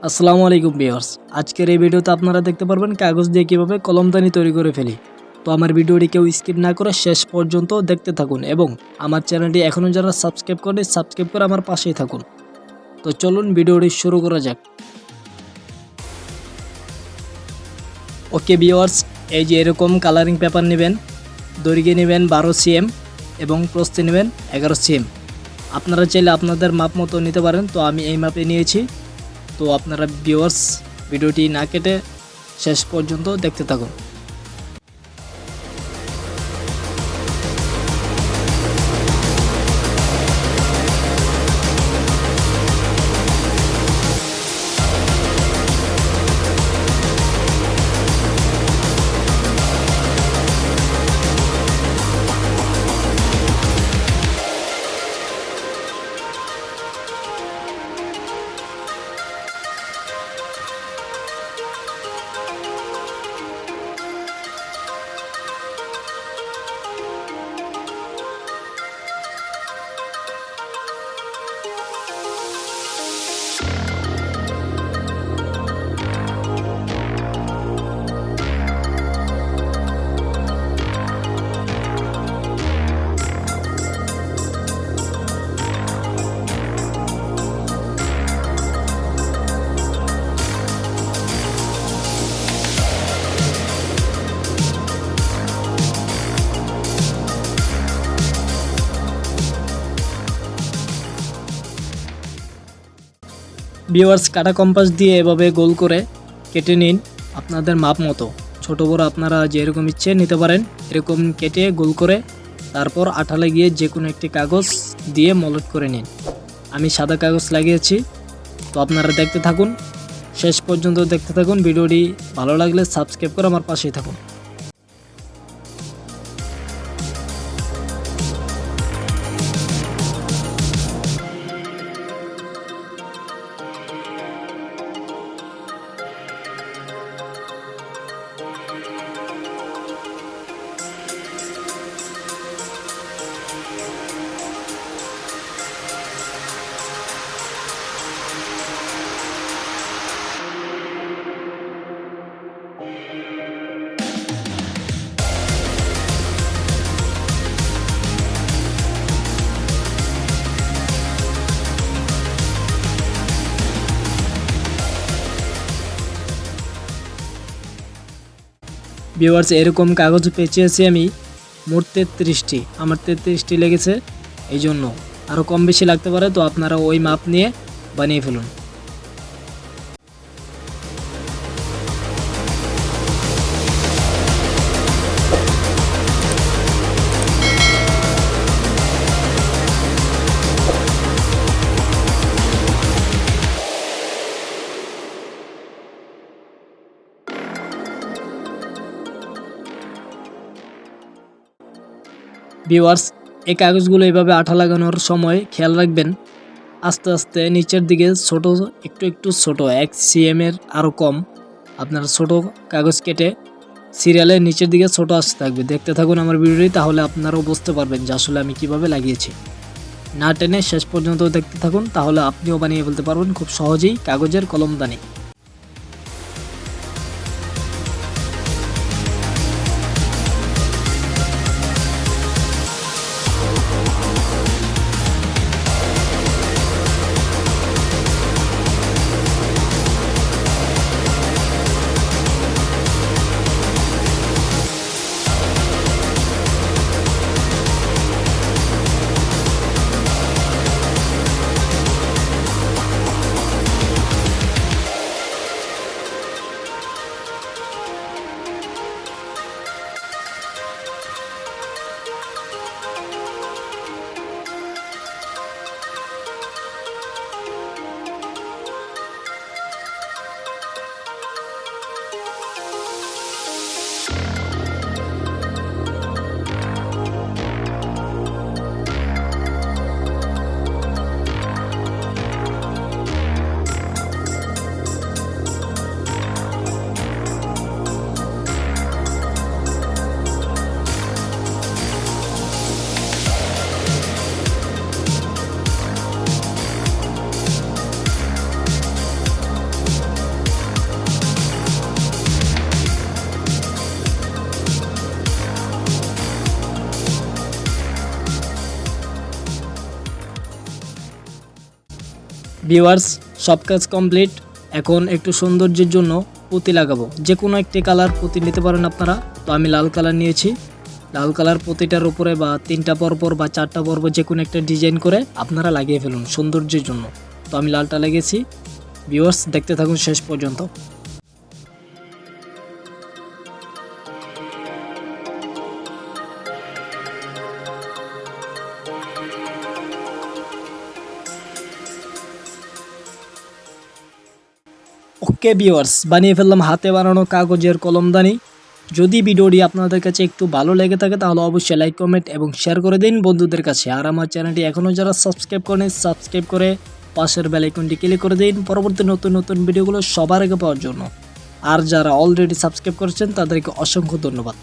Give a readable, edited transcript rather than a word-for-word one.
আসসালামু আলাইকুম ভিউয়ার্স, আজকের এই ভিডিওতে আপনারা দেখতে পারবেন কাগজ দিয়ে কিভাবে কলমদানি তৈরি করে ফেলি। তো আমার ভিডিওটি কেউ স্কিপ না করে শেষ পর্যন্ত দেখতে থাকুন এবং আমার চ্যানেলটি এখনও যারা সাবস্ক্রাইব করেনি সাবস্ক্রাইব করে আমার পাশেই থাকুন। তো চলুন ভিডিওটি শুরু করা যাক। ওকে ভিউয়ার্স, এই যে এরকম কালারিং পেপার নেবেন, দৈর্ঘ্যে নেবেন 12 cm এবং প্রস্থে নেবেন 11 cm। আপনারা চাইলে আপনাদের মাপ মতো নিতে পারেন, তো আমি এই মাপে নিয়েছি। তো আপনারা ভিউয়ার্স ভিডিওটি না কেটে শেষ পর্যন্ত দেখতে থাকুন। ভিউয়ার্স, কাটা কম্পাস দিয়ে এভাবে গোল করে কেটে নিন আপনাদের মাপ মতো। ছোট বড় আপনারা যেরকম ইচ্ছে নিতে পারেন। এরকম কেটে গোল করে তারপর আঠা লাগিয়ে যে কোনো একটি কাগজ দিয়ে মলট করে নিন। আমি সাদা কাগজ লাগিয়েছি। তো আপনারা দেখতে থাকুন, শেষ পর্যন্ত দেখতে থাকুন। ভিডিওটি ভালো লাগলে সাবস্ক্রাইব করে আমার পাশেই থাকুন। ভিউয়ার্স, এরকম কাগজ পেঁচিয়েছি আমি মোট 33টি। আমার 33টি লেগেছে, এই জন্য আরও কম বেশি লাগতে পারে। তো আপনারা ওই মাপ নিয়ে বানিয়ে ফেলুন। ভিউয়ার্স, এই কাগজগুলো এভাবে আঠা লাগানোর সময় খেয়াল রাখবেন আস্তে আস্তে নিচের দিকে ছোট একটু ছোট 1 cm এর আরও কম আপনারা ছোট কাগজ কেটে সিরিয়ালের নিচের দিকে ছোট আসতে থাকবে। দেখতে থাকুন আমার ভিডিওটি, তাহলে আপনারাও বুঝতে পারবেন যে আসলে আমি কিভাবে লাগিয়েছি। না টেনে শেষ পর্যন্ত দেখতে থাকুন, তাহলে আপনিও বানিয়ে ফেলতে পারবেন খুব সহজেই কাগজের কলমদানি। ভিউয়ার্স, সব কাজ কমপ্লিট। এখন একটু সৌন্দর্যের জন্য পুঁতি লাগাবো। যে কোনো একটি কালার পুঁতি নিতে পারেন আপনারা। তো আমি লাল কালার নিয়েছি। লাল কালার পুঁতিটার উপরে বা 3টা পরপর বা 4টা পরপর যে কোনো একটা ডিজাইন করে আপনারা লাগিয়ে ফেলুন সৌন্দর্যের জন্য। তো আমি লালটা লাগিয়েছি। ভিউয়ার্স, দেখতে থাকুন শেষ পর্যন্ত। ওকে ভিউয়ার্স, বানিয়ে ফেললাম হাতে বানানো কাগজের কলমদানি। যদি ভিডিওটি আপনাদের কাছে একটু ভালো লেগে থাকে তাহলে অবশ্যই লাইক, কমেন্ট এবং শেয়ার করে দিন বন্ধুদের কাছে। আর আমার চ্যানেলটি এখনও যারা সাবস্ক্রাইব করেন, সাবস্ক্রাইব করে পাশের বেল আইকনটি ক্লিক করে দিন পরবর্তী নতুন নতুন ভিডিওগুলো সবার আগে পাওয়ার জন্য। আর যারা অলরেডি সাবস্ক্রাইব করেছেন তাদেরকে অসংখ্য ধন্যবাদ।